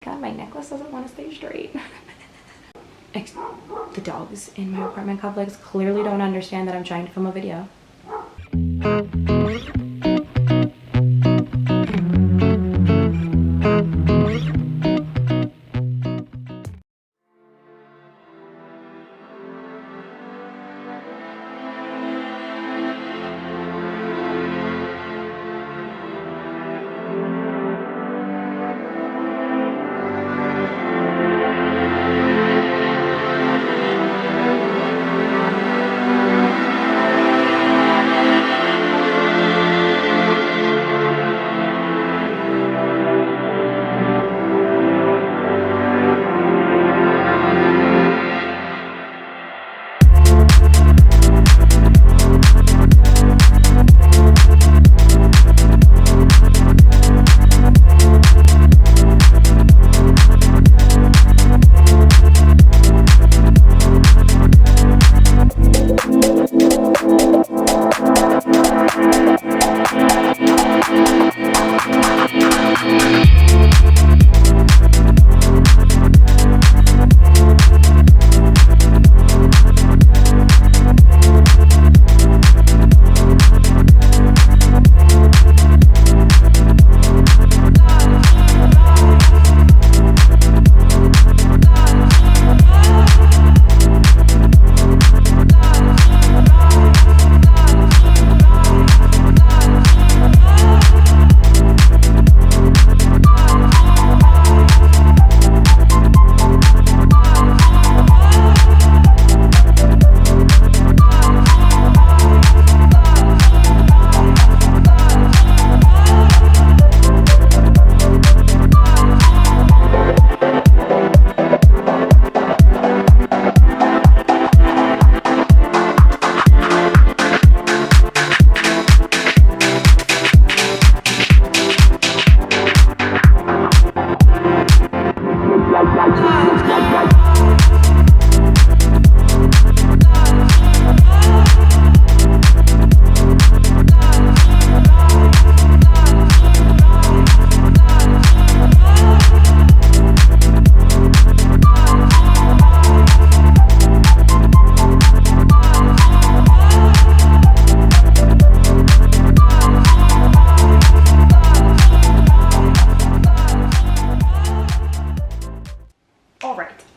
God, my necklace doesn't want to stay straight. The dogs in my apartment complex clearly don't understand that I'm trying to film a video.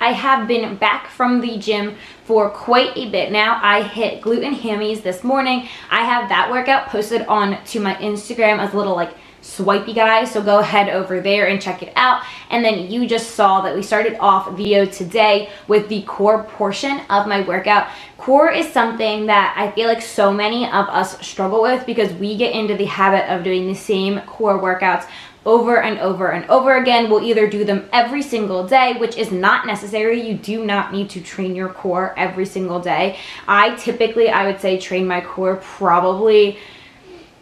I have been back from the gym for quite a bit now. I hit gluten hammies this morning. I have that workout posted on to my Instagram as a little like swipey guy, so go ahead over there and check it out. And then you just saw that we started off video today with the core portion of my workout. Core is something that I feel like so many of us struggle with because we get into the habit of doing the same core workouts over and over and over again. We'll either do them every single day, which is not necessary. You do not need to train your core every single day. I would say train my core probably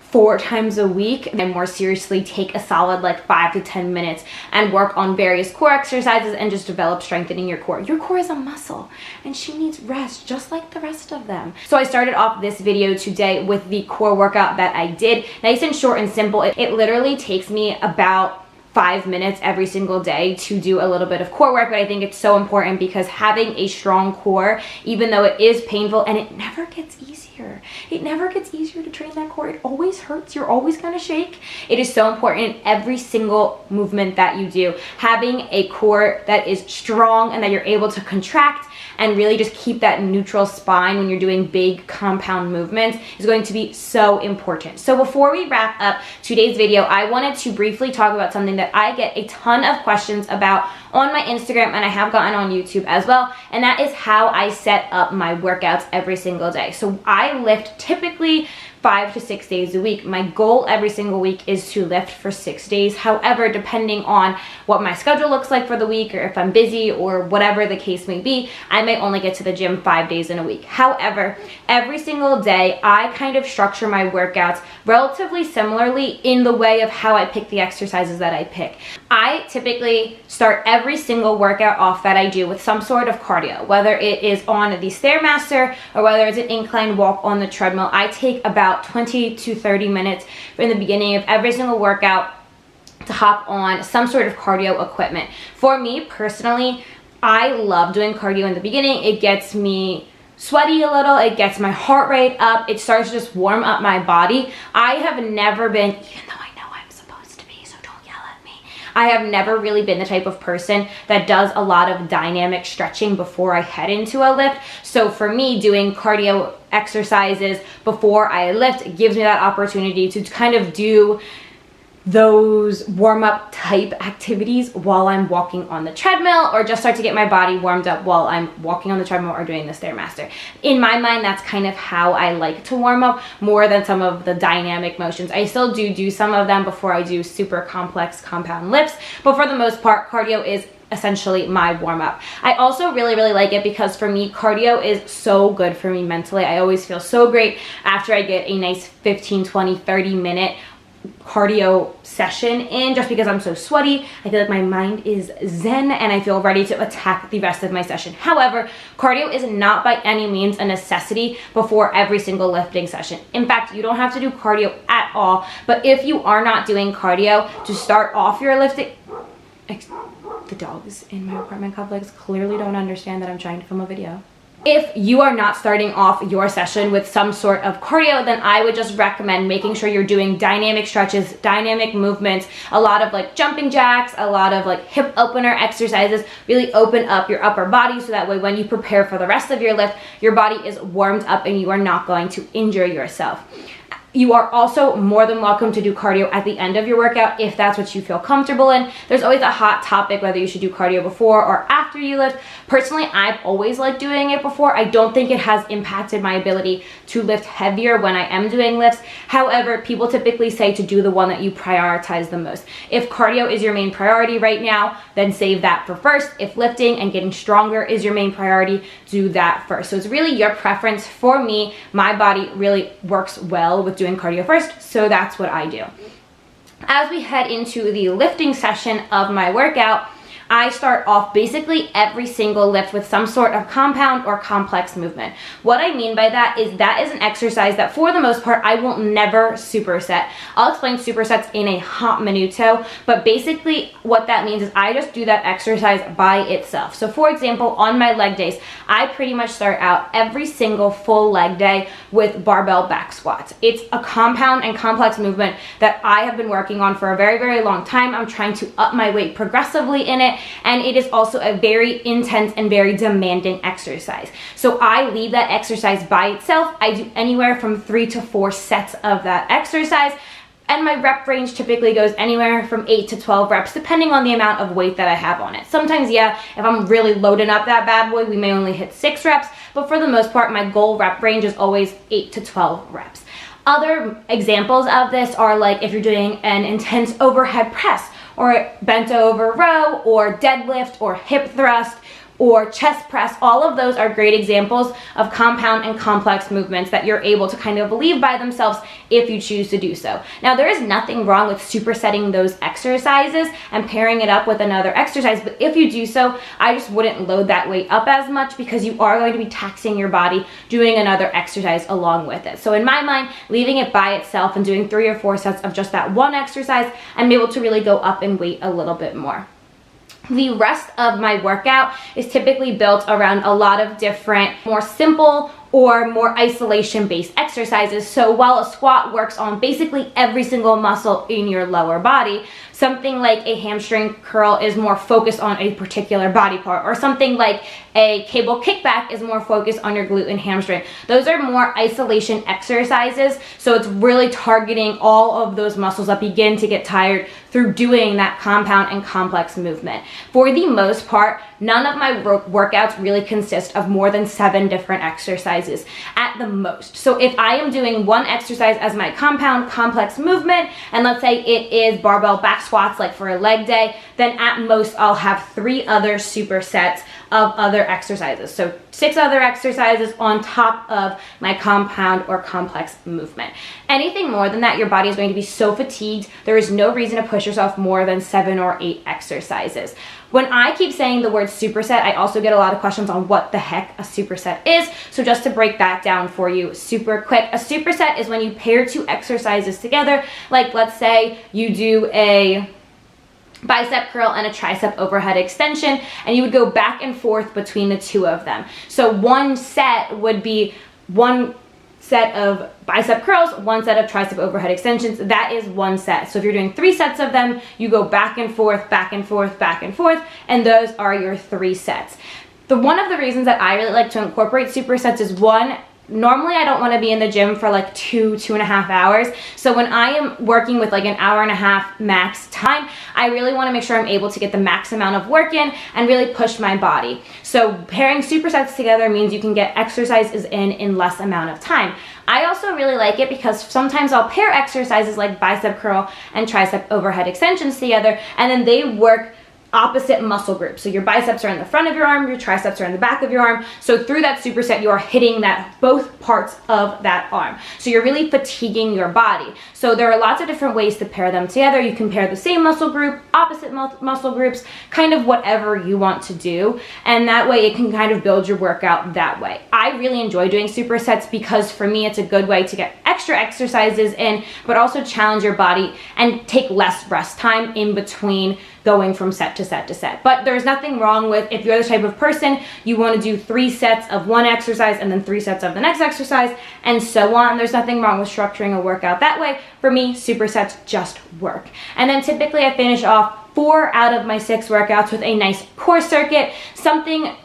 4 times a week and more seriously take a solid like 5 to 10 minutes and work on various core exercises and just develop strengthening your core. Your core is a muscle and she needs rest just like the rest of them. So I started off this video today with the core workout that I did. Nice and short and simple. It literally takes me about 5 minutes every single day to do a little bit of core work, but I think it's so important because having a strong core, even though it is painful and it never gets easier. It never gets easier to train that core. It always hurts. You're always gonna shake. It is so important in every single movement that you do. Having a core that is strong and that you're able to contract and really just keep that neutral spine when you're doing big compound movements is going to be so important. So before we wrap up today's video, I wanted to briefly talk about something that I get a ton of questions about on my Instagram and I have gotten on YouTube as well, and that is how I set up my workouts every single day. So I lift typically 5 to 6 days a week. My goal every single week is to lift for 6 days. However, depending on what my schedule looks like for the week or if I'm busy or whatever the case may be, I may only get to the gym 5 days in a week. However, every single day I kind of structure my workouts relatively similarly in the way of how I pick the exercises that I pick. I typically start every single workout off that I do with some sort of cardio, whether it is on the Stairmaster or whether it's an incline walk on the treadmill. I take about 20 to 30 minutes in the beginning of every single workout to hop on some sort of cardio equipment. For me personally, I love doing cardio in the beginning. It gets me sweaty a little, it gets my heart rate up, it starts to just warm up my body. I have never been, even though I know I'm supposed to be, so don't yell at me, I have never really been the type of person that does a lot of dynamic stretching before I head into a lift. So for me, doing cardio exercises before I lift gives me that opportunity to kind of do those warm-up type activities while I'm walking on the treadmill, or just start to get my body warmed up while I'm walking on the treadmill or doing the Stairmaster. In my mind, that's kind of how I like to warm up, more than some of the dynamic motions. I still do some of them before I do super complex compound lifts, but for the most part, cardio is essentially my warm-up. I also really like it because for me, cardio is so good for me mentally. I always feel so great after I get a nice 15, 20, 30 minute cardio session in, just because I'm so sweaty. I feel like my mind is zen and I feel ready to attack the rest of my session. However, cardio is not by any means a necessity before every single lifting session. In fact, you don't have to do cardio at all, but if you are not doing cardio to start off your lifting, the dogs in my apartment complex clearly don't understand that I'm trying to film a video. If you are not starting off your session with some sort of cardio, then I would just recommend making sure you're doing dynamic stretches, dynamic movements, a lot of like jumping jacks, a lot of like hip opener exercises. Really open up your upper body so that way when you prepare for the rest of your lift, your body is warmed up and you are not going to injure yourself. You are also more than welcome to do cardio at the end of your workout if that's what you feel comfortable in. There's always a hot topic whether you should do cardio before or after you lift. Personally, I've always liked doing it before. I don't think it has impacted my ability to lift heavier when I am doing lifts. However, people typically say to do the one that you prioritize the most. If cardio is your main priority right now, then save that for first. If lifting and getting stronger is your main priority, do that first. So it's really your preference. For me, my body really works well with doing cardio first, so that's what I do. As we head into the lifting session of my workout, I start off basically every single lift with some sort of compound or complex movement. What I mean by that is an exercise that for the most part I will never superset. I'll explain supersets in a hot minuto, but basically what that means is I just do that exercise by itself. So for example, on my leg days, I pretty much start out every single full leg day with barbell back squats. It's a compound and complex movement that I have been working on for a very long time. I'm trying to up my weight progressively in it, and it is also a very intense and very demanding exercise. So I leave that exercise by itself. I do anywhere from 3 to 4 sets of that exercise, and my rep range typically goes anywhere from 8 to 12 reps, depending on the amount of weight that I have on it. Sometimes, yeah, if I'm really loading up that bad boy, we may only hit 6 reps, but for the most part, my goal rep range is always 8 to 12 reps. Other examples of this are like if you're doing an intense overhead press, or bent over row, or deadlift, or hip thrust, or chest press. All of those are great examples of compound and complex movements that you're able to kind of leave by themselves if you choose to do so. Now, there is nothing wrong with supersetting those exercises and pairing it up with another exercise, but if you do so, I just wouldn't load that weight up as much because you are going to be taxing your body doing another exercise along with it. So in my mind, leaving it by itself and doing 3 or 4 sets of just that one exercise, I'm able to really go up in weight a little bit more. The rest of my workout is typically built around a lot of different, more simple or more isolation-based exercises. So while a squat works on basically every single muscle in your lower body, something like a hamstring curl is more focused on a particular body part, or something like a cable kickback is more focused on your glute and hamstring. Those are more isolation exercises, so it's really targeting all of those muscles that begin to get tired through doing that compound and complex movement. For the most part, none of my workouts really consist of more than 7 different exercises at the most. So if I am doing one exercise as my compound complex movement, and let's say it is barbell back squats like for a leg day, then at most I'll have 3 other supersets of other exercises. So 6 other exercises on top of my compound or complex movement. Anything more than that, your body is going to be so fatigued. There is no reason to push yourself more than 7 or 8 exercises. When I keep saying the word superset, I also get a lot of questions on what the heck a superset is. So just to break that down for you super quick, a superset is when you pair 2 exercises together. Like let's say you do a bicep curl and a tricep overhead extension, and you would go back and forth between the two of them. So one set would be one set of bicep curls, one set of tricep overhead extensions. That is one set. So if you're doing 3 sets of them, you go back and forth, back and forth, back and forth, and those are your 3 sets. One of the reasons that I really like to incorporate supersets is, one, normally I don't want to be in the gym for like 2.5 hours. So when I am working with like an hour and a half max time, I really want to make sure I'm able to get the max amount of work in and really push my body. So pairing supersets together means you can get exercises in less amount of time. I also really like it because sometimes I'll pair exercises like bicep curl and tricep overhead extensions together, and then they work opposite muscle groups. So your biceps are in the front of your arm, your triceps are in the back of your arm. So through that superset, you are hitting both parts of that arm. So you're really fatiguing your body. So there are lots of different ways to pair them together. You can pair the same muscle group, opposite muscle groups, kind of whatever you want to do. And that way it can kind of build your workout that way. I really enjoy doing supersets because for me, it's a good way to get extra exercises in, but also challenge your body and take less rest time in between going from set to set to set. But there's nothing wrong with, if you're the type of person, you want to do 3 sets of one exercise and then 3 sets of the next exercise and so on. There's nothing wrong with structuring a workout that way. For me, supersets just work. And then typically I finish off 4 out of my 6 workouts with a nice core circuit. Sometimes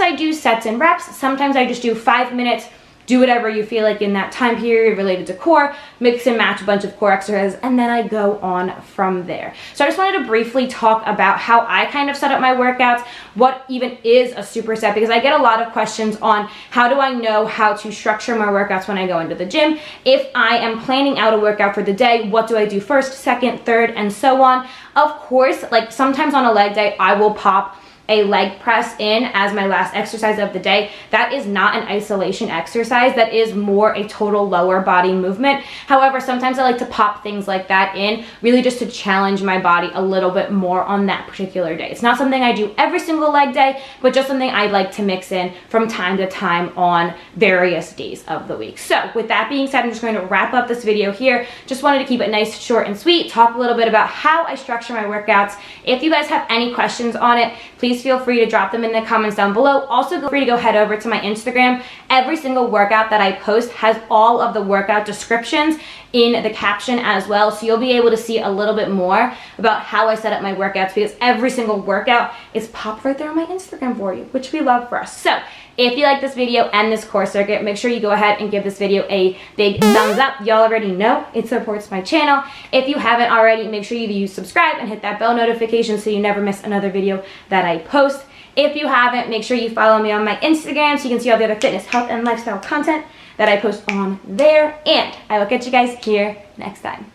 I do sets and reps, sometimes I just do 5 minutes, do whatever you feel like in that time period related to core, mix and match a bunch of core exercises, and then I go on from there. So I just wanted to briefly talk about how I kind of set up my workouts, what even is a superset, because I get a lot of questions on how do I know how to structure my workouts when I go into the gym. If I am planning out a workout for the day, what do I do first, second, third, and so on. Of course, like sometimes on a leg day, I will pop a leg press in as my last exercise of the day. That is not an isolation exercise. That is more a total lower body movement. However, sometimes I like to pop things like that in, really just to challenge my body a little bit more on that particular day. It's not something I do every single leg day, but just something I like to mix in from time to time on various days of the week. So with that being said, I'm just going to wrap up this video here. Just wanted to keep it nice, short, and sweet, talk a little bit about how I structure my workouts. If you guys have any questions on it, please feel free to drop them in the comments down below. Also, feel free to go head over to my Instagram. Every single workout that I post has all of the workout descriptions in the caption as well, so you'll be able to see a little bit more about how I set up my workouts, because every single workout is popped right there on my Instagram for you, which we love for us. So if you like this video and this core circuit, make sure you go ahead and give this video a big thumbs up. Y'all already know it supports my channel. If you haven't already, make sure you subscribe and hit that bell notification so you never miss another video that I post. If you haven't, make sure you follow me on my Instagram so you can see all the other fitness, health, and lifestyle content that I post on there. And I will catch you guys here next time.